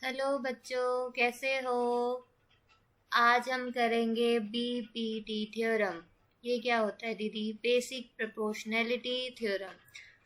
Hello बच्चों, कैसे हो? आज हम करेंगे बीपीटी थ्योरम। ये क्या होता है दीदी? बेसिक प्रोपोर्शनैलिटी थ्योरम,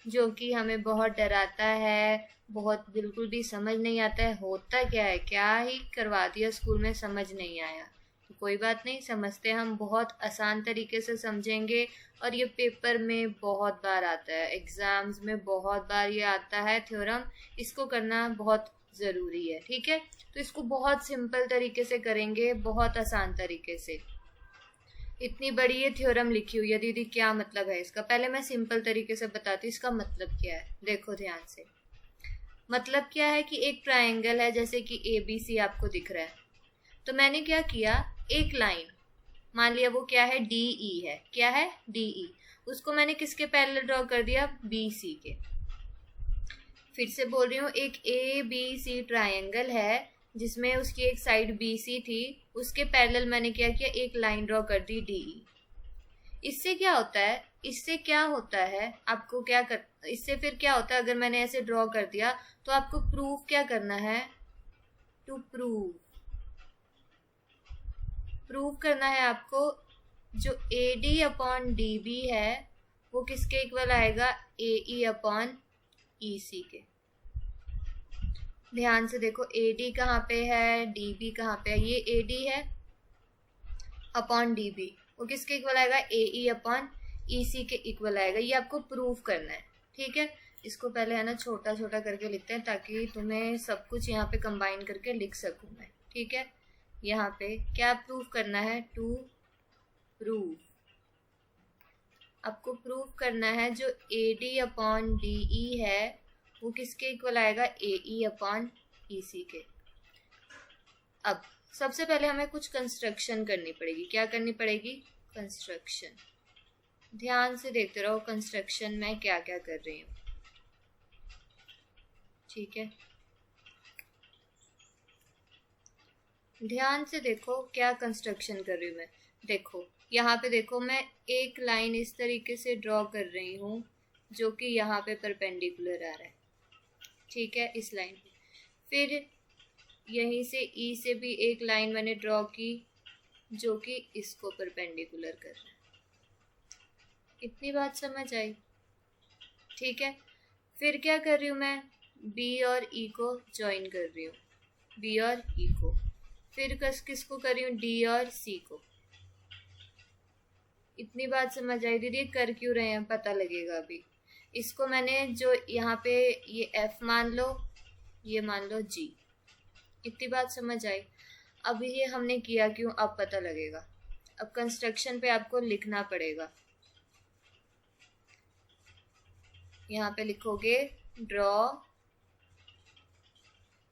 जो कि हमें बहुत डराता है, बहुत बिल्कुल भी समझ नहीं आता है होता क्या है। क्या ही करवा दिया स्कूल में, समझ नहीं आया। तो कोई बात नहीं, समझते हम बहुत आसान तरीके से समझेंगे। और ये पेपर में बहुत बार आता है, एग्जाम्स में बहुत बार ये आता है थ्योरम। इसको करना बहुत ज़रूरी है, ठीक है? तो इसको बहुत सिंपल तरीके से करेंगे, बहुत आसान तरीके से। इतनी बड़ी ये थ्योरम लिखी हुई है दीदी, क्या मतलब है इसका? पहले मैं सिंपल तरीके से बताती हूँ इसका मतलब क्या है। देखो ध्यान से। मतलब क्या है कि एक ट्रायंगल है, जैसे कि ए बी सी आपको दिख रहा है। तो मैंने क्या किया, एक लाइन मान लिया, वो क्या है, डी ई है। क्या है? D E. उसको मैंने किसके पैरेलल ड्रॉ कर दिया? बी सी के। फिर से बोल रही हूँ, एक ए बी सी ट्रायंगल है जिसमें उसकी एक साइड बी सी थी। उसके पैरेलल मैंने क्या किया, एक लाइन ड्रॉ कर दी डी ई। इससे क्या होता है, इससे क्या होता है आपको क्या कर, इससे फिर क्या होता है, अगर मैंने ऐसे ड्रॉ कर दिया तो आपको प्रूफ क्या करना है? टू प्रूव, प्रूव करना है आपको। जो A D upon D B है वो किसके इक्वल आएगा? ए ई अपॉन ई सी के। ध्यान से देखो, ए डी कहाँ पे है, डी बी कहाँ पे है? ये ए डी है अपॉन डी बी, वो किसके इक्वल आएगा? ए ई अपॉन ई सी के इक्वल आएगा। ये आपको प्रूव करना है, ठीक है? इसको पहले है ना छोटा छोटा करके लिखते हैं, ताकि तुम्हें सब कुछ यहाँ पे कंबाइन करके लिख सकूँ मैं, ठीक है? यहाँ पे क्या प्रूव करना है? टू प्रूव, आपको प्रूव करना है जो A D upon D E है वो किसके इक्वल आएगा? ए ई अपॉन ई सी के। अब सबसे पहले हमें कुछ कंस्ट्रक्शन करनी पड़ेगी। क्या करनी पड़ेगी? कंस्ट्रक्शन। ध्यान से देखते रहो कंस्ट्रक्शन में क्या क्या कर रही हूँ, ठीक है? ध्यान से देखो क्या कंस्ट्रक्शन कर रही हूँ मैं। देखो यहाँ पे, देखो मैं एक लाइन इस तरीके से ड्रॉ कर रही हूँ जो कि यहाँ पे परपेंडिकुलर आ रहा है, ठीक है? इस लाइन पे फिर यहीं से ई से भी एक लाइन मैंने ड्रॉ की जो कि इसको परपेंडिकुलर कर रहा है। इतनी बात समझ आई, ठीक है? फिर क्या कर रही हूँ मैं? बी और ई को ज्वाइन कर रही हूँ, बी और ई को। फिर किसको कर रही हूँ? डी और सी को। इतनी बात समझ आई दीदी? कर क्यों रहे हैं पता लगेगा अभी। इसको मैंने जो यहाँ पे ये एफ मान लो, ये मान लो जी। इतनी बात समझ आई? अब ये हमने किया क्यों, अब पता लगेगा। अब कंस्ट्रक्शन पे आपको लिखना पड़ेगा। यहाँ पे लिखोगे ड्रॉ,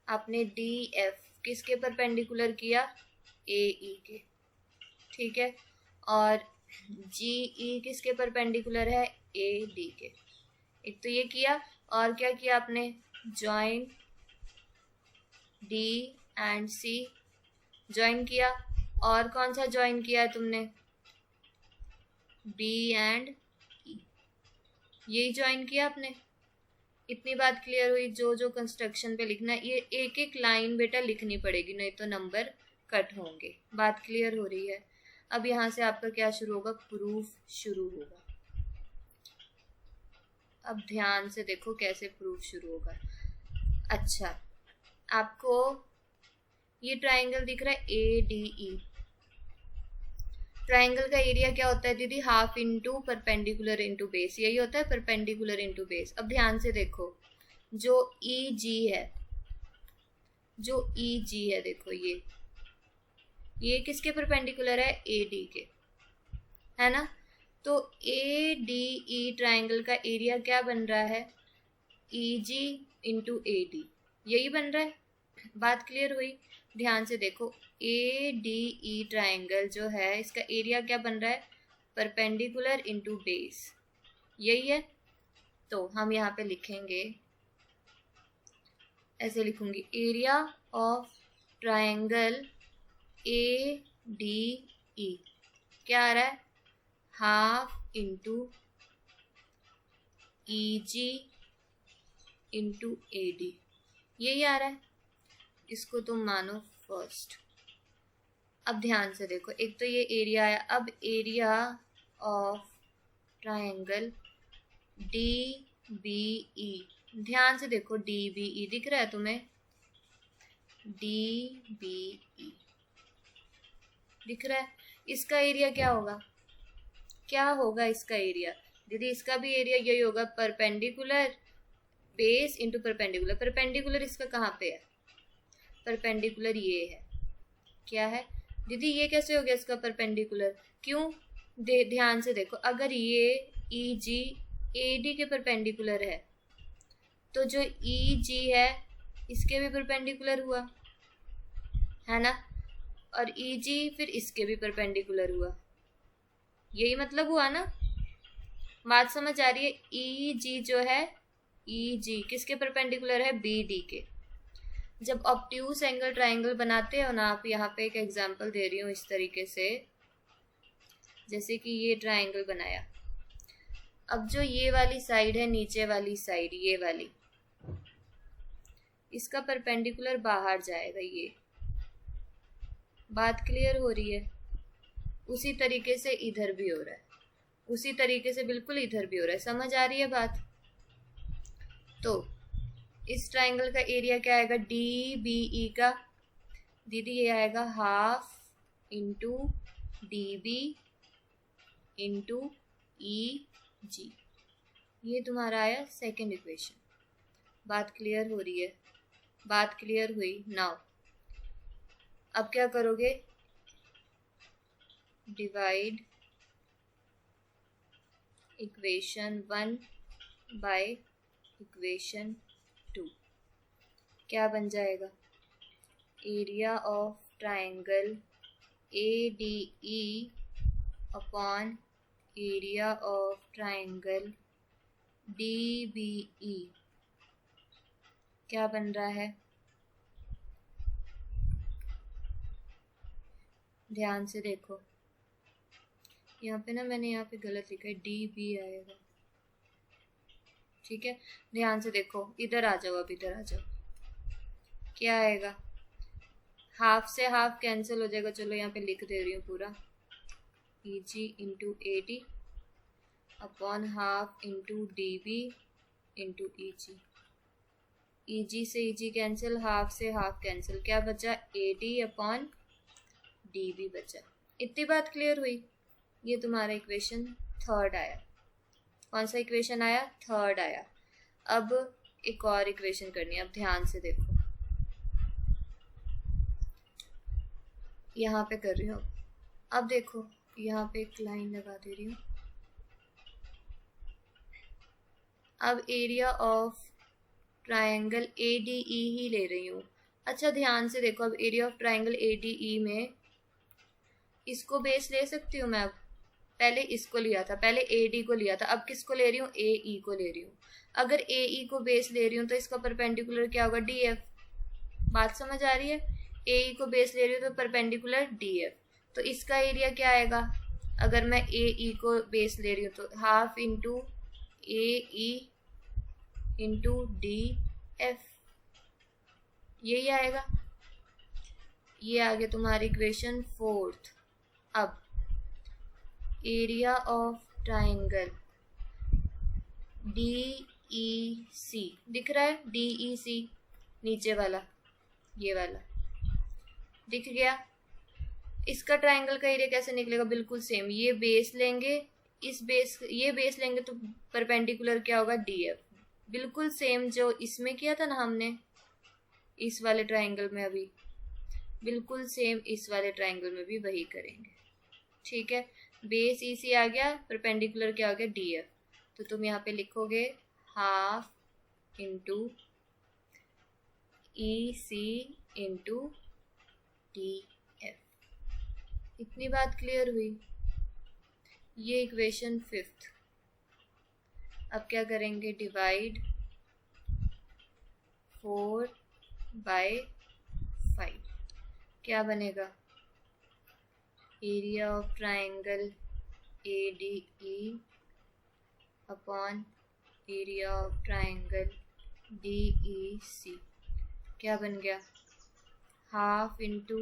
आपने डी एफ किसके परपेंडिकुलर किया? ए ई के, ठीक है? और जी ई किसके परपेंडिकुलर है? ए डी के। एक तो ये किया, और क्या किया आपने? Join D and C, join किया। और कौन सा ज्वाइन किया है तुमने? बी एंड ई, यही ज्वाइन किया आपने। इतनी बात क्लियर हुई? जो जो कंस्ट्रक्शन पे लिखना है, ये एक एक लाइन बेटा लिखनी पड़ेगी, नहीं तो नंबर कट होंगे। बात क्लियर हो रही है? अब यहाँ से आपका क्या शुरू होगा? प्रूफ शुरू होगा। अब ध्यान से देखो कैसे प्रूफ शुरू होगा। अच्छा, आपको ये ट्राइंगल दिख रहा है ए डी ई। ट्राइंगल का एरिया क्या होता है दीदी? Half into perpendicular into base, यही होता है, परपेंडिकुलर इंटू बेस। अब ध्यान से देखो, जो ई जी है, जो ई जी है, देखो ये किसके परपेंडिकुलर है? ए डी के, है ना? तो ए डी ई ट्राइंगल का एरिया क्या बन रहा है? ई जी इंटू ए डी, यही बन रहा है। बात क्लियर हुई? ध्यान से देखो, ए डी ई ट्राइंगल जो है इसका एरिया क्या बन रहा है? परपेंडिकुलर इंटू बेस, यही है। तो हम यहाँ पे लिखेंगे, ऐसे लिखूंगी, area of triangle A D E क्या आ रहा है? Half into E G into A D, यही आ रहा है। इसको तुम मानो फर्स्ट। अब ध्यान से देखो, एक तो ये एरिया आया, अब एरिया ऑफ ट्रायंगल DBE, ध्यान से देखो, DBE दिख रहा है तुम्हें? DBE दिख रहा है? इसका एरिया क्या होगा? क्या होगा इसका एरिया? दीदी इसका भी एरिया यही होगा, perpendicular base into perpendicular. Perpendicular इसका कहाँ पे है? परपेंडिकुलर ये है। क्या है दीदी? ये कैसे हो गया इसका परपेंडिकुलर? क्यों? ध्यान से देखो, अगर ये EG AD के परपेंडिकुलर है तो जो EG है इसके भी परपेंडिकुलर हुआ है ना, और EG फिर इसके भी परपेंडिकुलर हुआ। यही मतलब हुआ ना? बात समझ आ रही है? EG जो है, EG किसके परपेंडिकुलर है? BD के। जब ऑब्ट्यूज एंगल ट्रायंगल बनाते हो ना आप, यहाँ पे एक एग्जांपल दे रही हूँ इस तरीके से, जैसे कि ये ट्रायंगल बनाया। अब जो ये वाली साइड है, नीचे वाली साइड, ये वाली, इसका परपेंडिकुलर बाहर जाएगा। ये बात क्लियर हो रही है? उसी तरीके से इधर भी हो रहा है, उसी तरीके से बिल्कुल इधर भी हो रहा है। समझ आ रही है बात? तो इस ट्रायंगल का एरिया क्या आएगा? DBE का दीदी ये आएगा half into DB into EG। ये तुम्हारा आया सेकेंड इक्वेशन। बात क्लियर हो रही है? बात क्लियर हुई? नाउ अब क्या करोगे? Divide equation 1 by equation 2। क्या बन जाएगा? Area of triangle ADE upon area of triangle DBE क्या बन रहा है? ध्यान से देखो, यहाँ पे ना मैंने यहाँ पे गलत लिखा है, DB आएगा। ठीक है, ध्यान से देखो, इधर आ जाओ, अब इधर आ जाओ। क्या आएगा? हाफ से हाफ कैंसिल हो जाएगा। चलो यहाँ पे लिख दे रही हूँ पूरा, EG into AD upon half into DB into EG। EG से EG कैंसिल, हाफ से हाफ कैंसिल, क्या बचा? AD अपॉन DB बचा। इतनी बात क्लियर हुई? ये तुम्हारा इक्वेशन थर्ड आया। कौन सा इक्वेशन आया? थर्ड आया। अब एक और इक्वेशन करनी है। अब ध्यान से देखो, यहाँ पे कर रही हूँ। अब देखो, यहाँ पे एक लाइन लगा दे रही हूँ। अब एरिया ऑफ ट्रायंगल ADE ही ले रही हूँ। अच्छा ध्यान से देखो, अब एरिया ऑफ ट्रायंगल ADE में इसको बेस ले सकती हूँ मैं। अब पहले इसको लिया था, पहले AD को लिया था, अब किसको ले रही हूँ? AE को ले रही हूँ। अगर AE को बेस ले रही हूँ तो इसका परपेंडिकुलर क्या होगा? DF। बात समझ आ रही है? AE को बेस ले रही हूँ तो परपेंडिकुलर DF। तो इसका एरिया क्या आएगा? अगर मैं AE को बेस ले रही हूँ तो half into AE into DF, यही आएगा। ये आ गया तुम्हारी इक्वेशन फोर्थ। अब एरिया ऑफ ट्रायंगल DEC दिख रहा है? DEC नीचे वाला, ये वाला दिख गया। इसका ट्रायंगल का एरिया कैसे निकलेगा? बिल्कुल सेम, ये बेस लेंगे, इस बेस, ये बेस लेंगे तो परपेंडिकुलर क्या होगा? DF। बिल्कुल सेम जो इसमें किया था ना हमने, इस वाले ट्रायंगल में, अभी बिल्कुल सेम इस वाले ट्रायंगल में भी वही करेंगे। ठीक है, बेस EC आ गया, परपेंडिकुलर क्या हो गया? DF। तो तुम यहाँ पे लिखोगे half into EC into DF। इतनी बात क्लियर हुई? ये इक्वेशन फिफ्थ। अब क्या करेंगे? Divide 4 by 5। क्या बनेगा? Area of triangle ADE upon area of triangle DEC क्या बन गया? Half into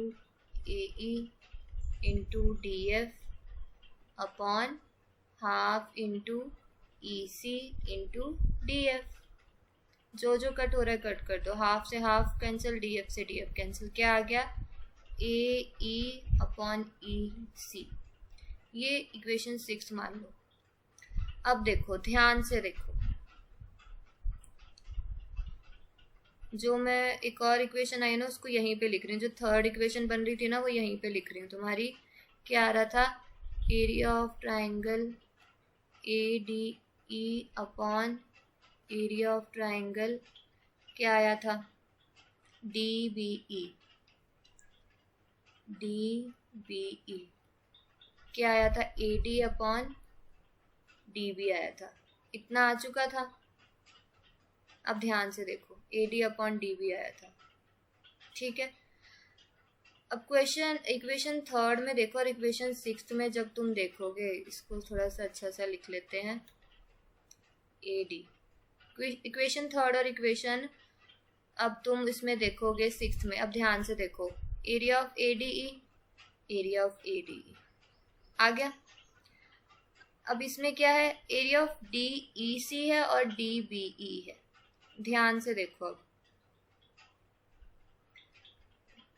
a e into d f upon half into e c into d f. जो जो कट हो रहा है कट कर दो, हाफ से हाफ कैंसिल, डी एफ से डी एफ कैंसिल, क्या आ गया ए ई अपॉन ई सी। ये इक्वेशन 6 मान लो। अब देखो ध्यान से देखो, जो मैं एक और इक्वेशन आई ना उसको यहीं पे लिख रही हूँ, जो थर्ड इक्वेशन बन रही थी ना वो यहीं पे लिख रही हूँ तुम्हारी। क्या आ रहा था, area of triangle A D E upon area of triangle क्या आया था, D B E, D B E क्या आया था, A D upon D B आया था। इतना आ चुका था। अब ध्यान से देखो, A D upon D B आया था, ठीक है। अब इक्वेशन थर्ड में देखो और इक्वेशन 6 में जब तुम देखोगे, इसको थोड़ा सा अच्छा सा लिख लेते हैं, ए डी इक्वेशन थर्ड और इक्वेशन, अब तुम इसमें देखोगे 6 में। अब ध्यान से देखो, area of a D e, area of a D e आ गया। अब इसमें क्या है, area of d E c है और डी बी ई है। ध्यान से देखो, अब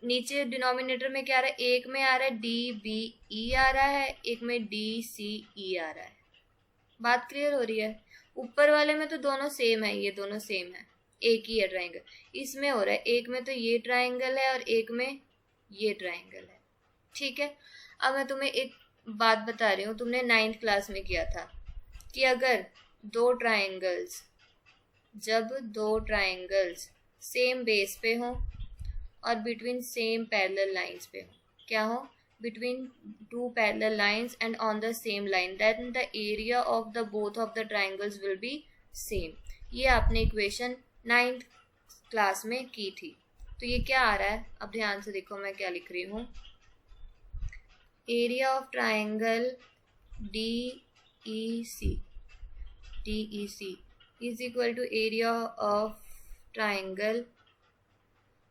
नीचे डिनोमिनेटर में क्या आ रहा है, एक में आ रहा है डी बी ई आ रहा है, एक में डी सी ई आ रहा है। बात क्लियर हो रही है। ऊपर वाले में तो दोनों सेम है, ये दोनों सेम है, एक ही है ट्राइंगल। इसमें हो रहा है एक में तो ये ट्राइंगल है और एक में ये ट्राइंगल है, ठीक है। अब मैं तुम्हें एक बात बता रही हूँ, तुमने 9th क्लास में किया था कि अगर जब दो ट्राइंगल्स सेम बेस पे हों और बिटवीन सेम पैरेलल लाइंस पे हो, क्या हो, between two parallel lines and on the same line, then the area of the both of the triangles will be same. ये आपने इक्वेशन 9th क्लास में की थी। तो ये क्या आ रहा है, अब ध्यान से देखो मैं क्या लिख रही हूँ, area of triangle D E C is equal to area of triangle,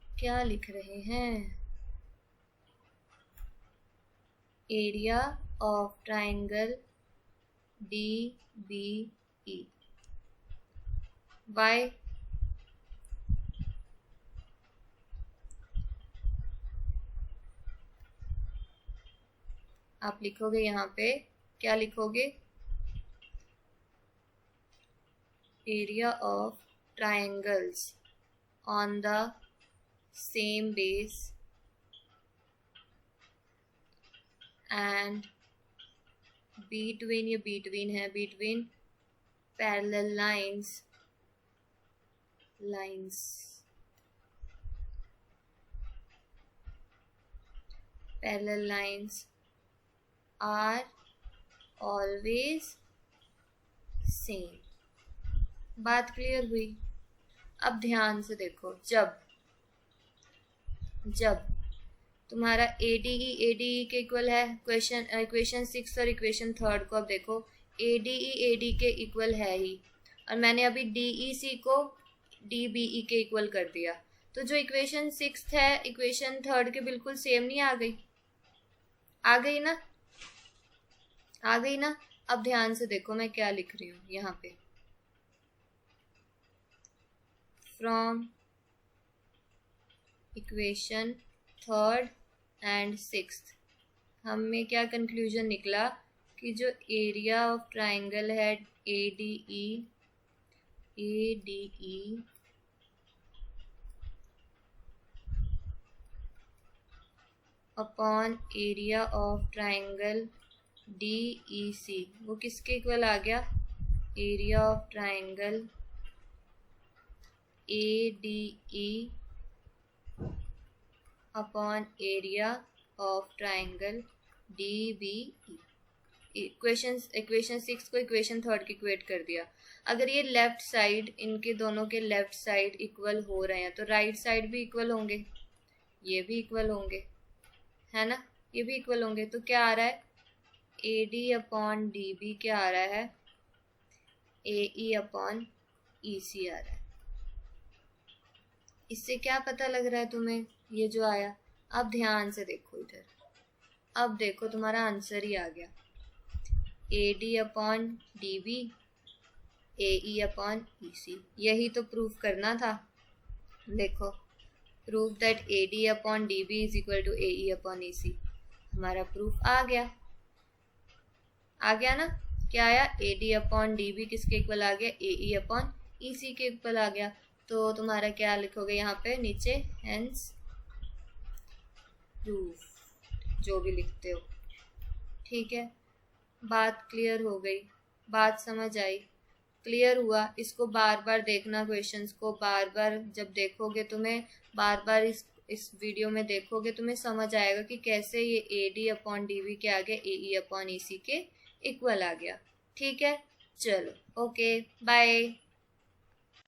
क्या लिख रहे हैं, area of triangle D B E by आप लिखोगे यहाँ पे, क्या लिखोगे, area of triangles on the same base and between, ये बिटवीन है, between parallel lines parallel lines are always same. बात क्लियर हुई। अब ध्यान से देखो, जब तुम्हारा ए डी ई के इक्वल है, इक्वेशन 6 और इक्वेशन थर्ड को अब देखो, ए डी के इक्वल है ही, और मैंने अभी डी ई सी को डी बी ई के इक्वल कर दिया, तो जो इक्वेशन 6 है इक्वेशन थर्ड के बिल्कुल सेम नहीं आ गई, आ गई ना, आ गई ना। अब ध्यान से देखो मैं क्या लिख रही हूँ यहाँ पे, from equation third and 6th हमें क्या कंक्लूजन निकला कि जो एरिया ऑफ ट्राइंगल है A D E upon area of triangle D E c, वो किसके इक्वल आ गया, area of triangle A D E upon area of triangle D B e. Equation 6 को इक्वेशन थर्ड की इक्वेट कर दिया। अगर ये लेफ्ट साइड, इनके दोनों के लेफ्ट साइड इक्वल हो रहे हैं तो राइट साइड भी इक्वल होंगे, ये भी इक्वल होंगे, है ना, ये भी इक्वल होंगे। तो क्या आ रहा है, ए डी अपॉन डी बी क्या आ रहा है, ए ई अपॉन ई सी आ रहा है, इससे क्या पता लग रहा है तुम्हें ये जो आया? अब ध्यान से देखो इधर, अब देखो तुम्हारा आंसर ही आ गया, AD/DB AE/EC। यही तो प्रूफ करना था। देखो, proof that AD/DB is equal to AE/EC। हमारा प्रूफ आ गया, आ गया ना? क्या आया? AD/DB किसके इक्वल आ गया? AE/EC के इक्वल आ गया। तो तुम्हारा क्या लिखोगे यहाँ पे नीचे? हेंस प्रूफ, जो भी लिखते हो। ठीक है, बात क्लियर हो गई, बात समझ आई, क्लियर हुआ? इसको बार बार देखना, क्वेश्चंस को बार बार जब देखोगे, तुम्हें बार बार इस वीडियो में देखोगे, तुम्हें समझ आएगा कि कैसे ये AD/DB के आगे AE/EC के इक्वल आ गया। ठीक है, चलो, ओके, बाय।